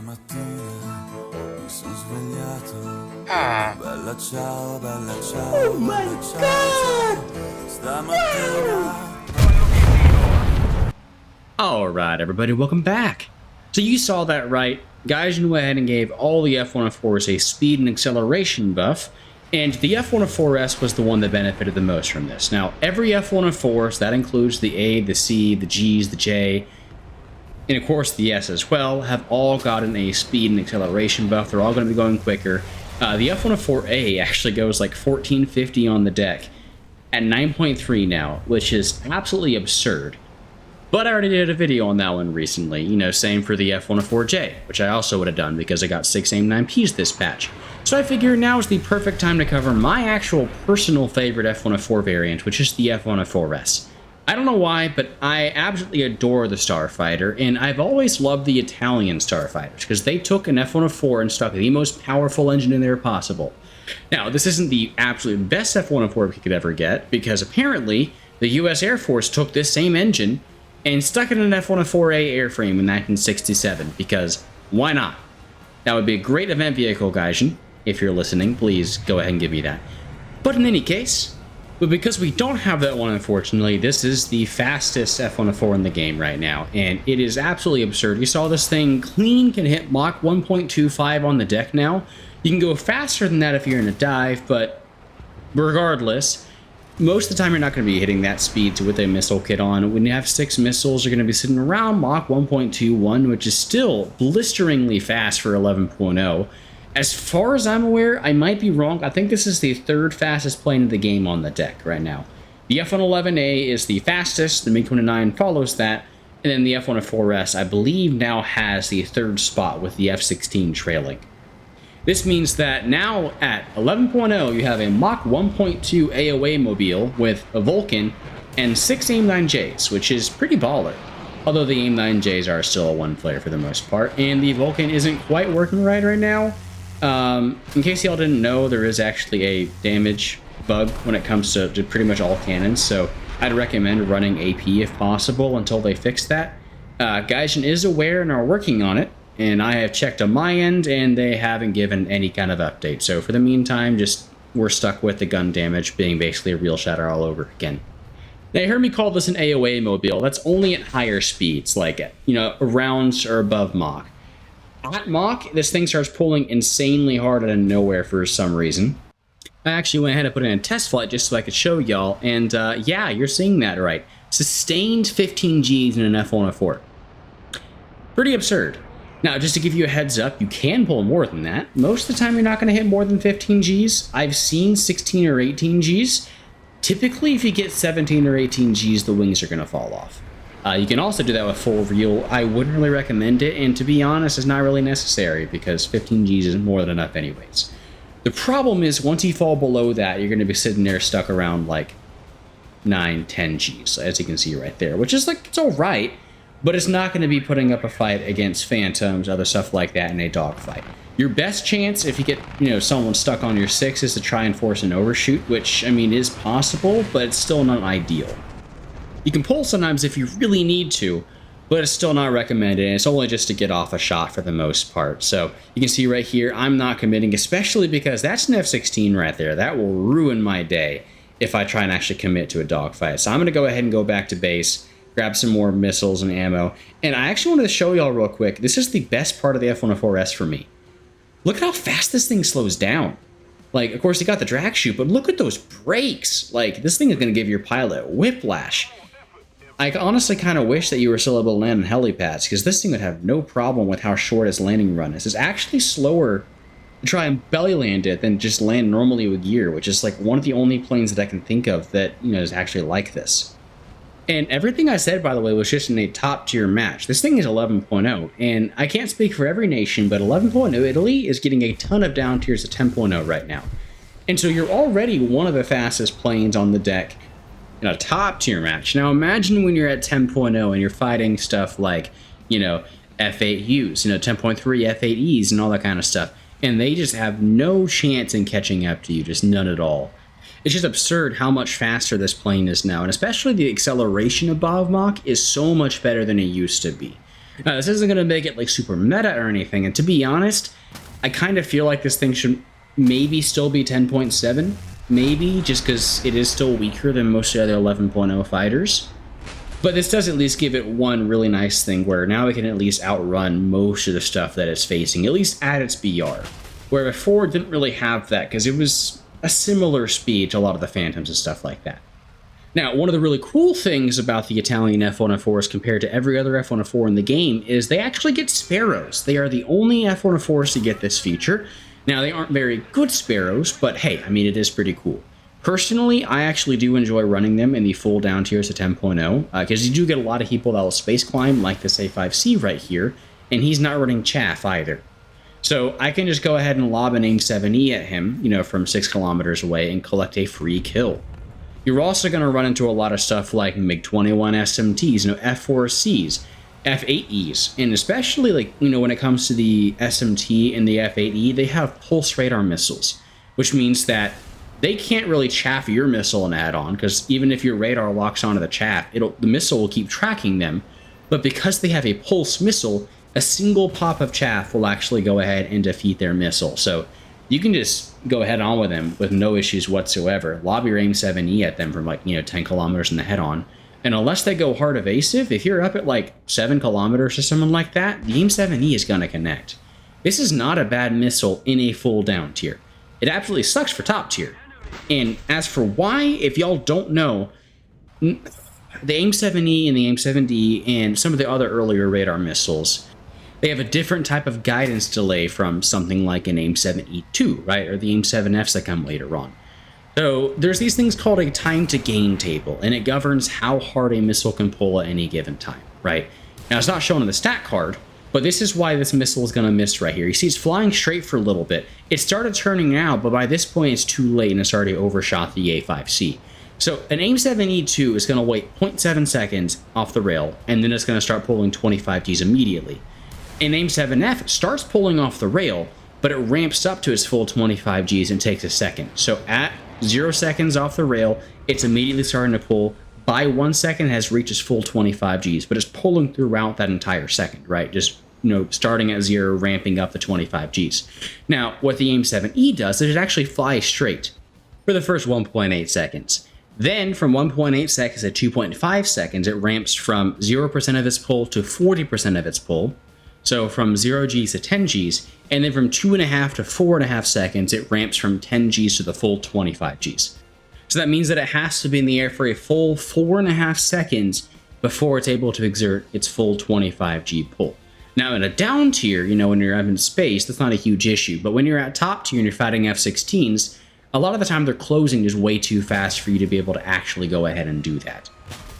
Stamattina mi sono svegliato. Ah. Bella ciao, bella ciao. Oh my God! Stamattina. Alright everybody, welcome back. So you saw that right. Gaijin went ahead and gave all the F-104s a speed and acceleration buff, and the F-104S was the one that benefited the most from this. Now, every F-104, so that includes the A, the C, the G's, the J, and of course the S as well, have all gotten a speed and acceleration buff. They're all going to be going quicker. The F-104A actually goes like 1450 on the deck at 9.3 now, which is absolutely absurd. But I already did a video on that one recently, you know, same for the F-104J, which I also would have done because I got 6 AIM-9Ps this patch. So I figure now is the perfect time to cover my actual personal favorite F-104 variant, which is the F-104S. I don't know why, but I absolutely adore the Starfighter, and I've always loved the Italian Starfighters, because they took an F-104 and stuck the most powerful engine in there possible. Now, this isn't the absolute best F-104 we could ever get, because apparently the US Air Force took this same engine and stuck it in an F-104A airframe in 1967, because why not? That would be a great event vehicle, Gaijin. If you're listening, please go ahead and give me that. But in any case, but because we don't have that one, unfortunately, this is the fastest F-104 in the game right now, and it is absolutely absurd. You saw this thing clean can hit Mach 1.25 on the deck now. You can go faster than that if you're in a dive, but regardless, most of the time you're not going to be hitting that speed with a missile kit on. When you have 6 missiles, you're going to be sitting around Mach 1.21, which is still blisteringly fast for 11.0. As far as I'm aware, I might be wrong. I think this is the 3rd fastest plane in the game on the deck right now. The F-111A is the fastest, the MiG-29 follows that, and then the F-104S, I believe, now has the 3rd spot with the F-16 trailing. This means that now at 11.0, you have a Mach 1.2 AOA mobile with a Vulcan and 6 AIM-9Js, which is pretty baller. Although the AIM-9Js are still a one-player for the most part, and the Vulcan isn't quite working right now. In case y'all didn't know, there is actually a damage bug when it comes to pretty much all cannons, so I'd recommend running AP if possible until they fix that. Gaijin is aware and are working on it, and I have checked on my end, and they haven't given any kind of update. So for the meantime, we're stuck with the gun damage being basically a real shatter all over again. Now, you heard me call this an AOA mobile. That's only at higher speeds, like, you know, around or above Mach. At Mach, this thing starts pulling insanely hard out of nowhere for some reason. I actually went ahead and put it in a test flight just so I could show y'all, and yeah, you're seeing that right. Sustained 15 Gs in an F-104. Pretty absurd. Now, just to give you a heads up, you can pull more than that. Most of the time, you're not going to hit more than 15 Gs. I've seen 16 or 18 Gs. Typically, if you get 17 or 18 Gs, the wings are going to fall off. You can also do that with full reel. I wouldn't really recommend it, and to be honest, it's not really necessary because 15 Gs is more than enough anyways. The problem is, once you fall below that, you're going to be sitting there stuck around like 9, 10 Gs, as you can see right there, which is like, it's all right. But it's not going to be putting up a fight against phantoms, other stuff like that in a dogfight. Your best chance, if you get, you know, someone stuck on your 6, is to try and force an overshoot, which, I mean, is possible, but it's still not ideal. You can pull sometimes if you really need to, but it's still not recommended, and it's only just to get off a shot for the most part. So you can see right here, I'm not committing, especially because that's an F-16 right there. That will ruin my day if I try and actually commit to a dogfight. So I'm going to go ahead and go back to base, grab some more missiles and ammo. And I actually wanted to show y'all real quick. This is the best part of the F-104S for me. Look at how fast this thing slows down. Like, of course, you got the drag chute, but look at those brakes. Like, this thing is going to give your pilot whiplash. I honestly kind of wish that you were still able to land on helipads, because this thing would have no problem with how short its landing run is. It's actually slower to try and belly land it than just land normally with gear, which is like one of the only planes that I can think of that, you know, is actually like this. And everything I said, by the way, was just in a top-tier match. This thing is 11.0, and I can't speak for every nation, but 11.0 Italy is getting a ton of down tiers of 10.0 right now. And so you're already one of the fastest planes on the deck in a top-tier match. Now imagine when you're at 10.0 and you're fighting stuff like, you know, F8Us, you know, 10.3 F8Es and all that kind of stuff, and they just have no chance in catching up to you, just none at all. It's just absurd how much faster this plane is now, and especially the acceleration above Mach is so much better than it used to be. Now, this isn't going to make it like super meta or anything, and to be honest, I kind of feel like this thing should maybe still be 10.7, maybe, just because it is still weaker than most of the other 11.0 fighters. But this does at least give it one really nice thing where now it can at least outrun most of the stuff that it's facing, at least at its BR. Where before it didn't really have that because it was a similar speed to a lot of the Phantoms and stuff like that. Now, one of the really cool things about the Italian F-104s compared to every other F-104 in the game is they actually get Sparrows. They are the only F-104s to get this feature. Now, they aren't very good Sparrows, but hey, I mean, it is pretty cool. Personally, I actually do enjoy running them in the full down tiers of 10.0, because you do get a lot of people that will space climb, like this A5C right here, and he's not running chaff either. So I can just go ahead and lob an AIM-7E at him, you know, from 6 kilometers away and collect a free kill. You're also going to run into a lot of stuff like MiG-21 SMTs, you know, F-4Cs, F-8Es, and especially, like, you know, when it comes to the SMT and the F-8E, they have pulse radar missiles, which means that they can't really chaff your missile and add on, because even if your radar locks onto the chaff, the missile will keep tracking them. But because they have a pulse missile, a single pop of chaff will actually go ahead and defeat their missile. So you can just go head on with them with no issues whatsoever. Lob your AIM-7E at them from, like, you know, 10 kilometers in the head on. And unless they go hard evasive, if you're up at like 7 kilometers or something like that, the AIM-7E is going to connect. This is not a bad missile in a full down tier. It absolutely sucks for top tier. And as for why, if y'all don't know, the AIM-7E and the AIM-7D and some of the other earlier radar missiles, they have a different type of guidance delay from something like an AIM-7E2, right? Or the AIM-7Fs that come later on. So there's these things called a time to gain table, and it governs how hard a missile can pull at any given time, right? Now, it's not shown on the stat card, but this is why this missile is going to miss right here. You see it's flying straight for a little bit. It started turning out, but by this point it's too late and it's already overshot the A5C. So an AIM-7E2 is going to wait 0.7 seconds off the rail, and then it's going to start pulling 25 Gs immediately. An AIM-7F starts pulling off the rail, but it ramps up to its full 25 Gs and takes a second. So at 0 seconds off the rail, it's immediately starting to pull. By 1 second, it has reached its full 25 Gs, but it's pulling throughout that entire second, right? Just, you know, starting at 0, ramping up to 25 Gs. Now, what the AIM-7E does is it actually flies straight for the first 1.8 seconds. Then, from 1.8 seconds to 2.5 seconds, it ramps from 0% of its pull to 40% of its pull. So from 0 Gs to 10 Gs, and then from 2.5 to 4.5 seconds, it ramps from 10 Gs to the full 25 Gs. So that means that it has to be in the air for a full 4.5 seconds before it's able to exert its full 25 G pull. Now in a down tier, you know, when you're up in space, that's not a huge issue, but when you're at top tier and you're fighting F-16s, a lot of the time they're closing just way too fast for you to be able to actually go ahead and do that.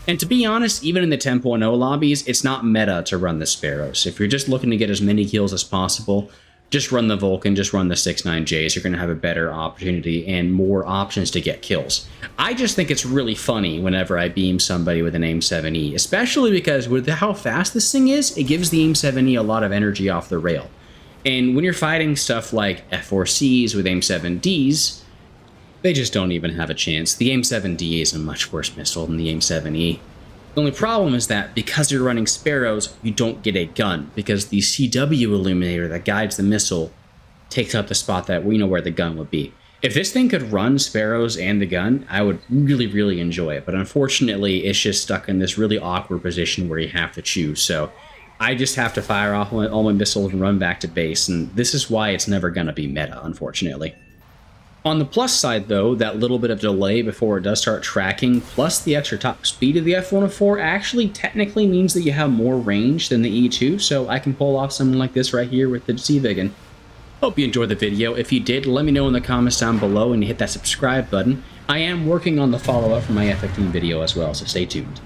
And to be honest, even in the 10.0 lobbies, it's not meta to run the Sparrows. If you're just looking to get as many kills as possible, just run the Vulcan, just run the 6.9Js. You're going to have a better opportunity and more options to get kills. I just think it's really funny whenever I beam somebody with an AIM-7E, especially because with how fast this thing is, it gives the AIM-7E a lot of energy off the rail. And when you're fighting stuff like F-4Cs with AIM-7Ds, they just don't even have a chance. The AIM-7D is a much worse missile than the AIM-7E. The only problem is that because you're running Sparrows, you don't get a gun, because the CW illuminator that guides the missile takes up the spot that we know where the gun would be. If this thing could run Sparrows and the gun, I would really, really enjoy it. But unfortunately, it's just stuck in this really awkward position where you have to choose. So I just have to fire off all my missiles and run back to base. And this is why it's never going to be meta, unfortunately. On the plus side, though, that little bit of delay before it does start tracking, plus the extra top speed of the F-104 actually technically means that you have more range than the E2, so I can pull off something like this right here with the C-Viggen. Hope you enjoyed the video. If you did, let me know in the comments down below and hit that subscribe button. I am working on the follow-up for my F-15 video as well, so stay tuned.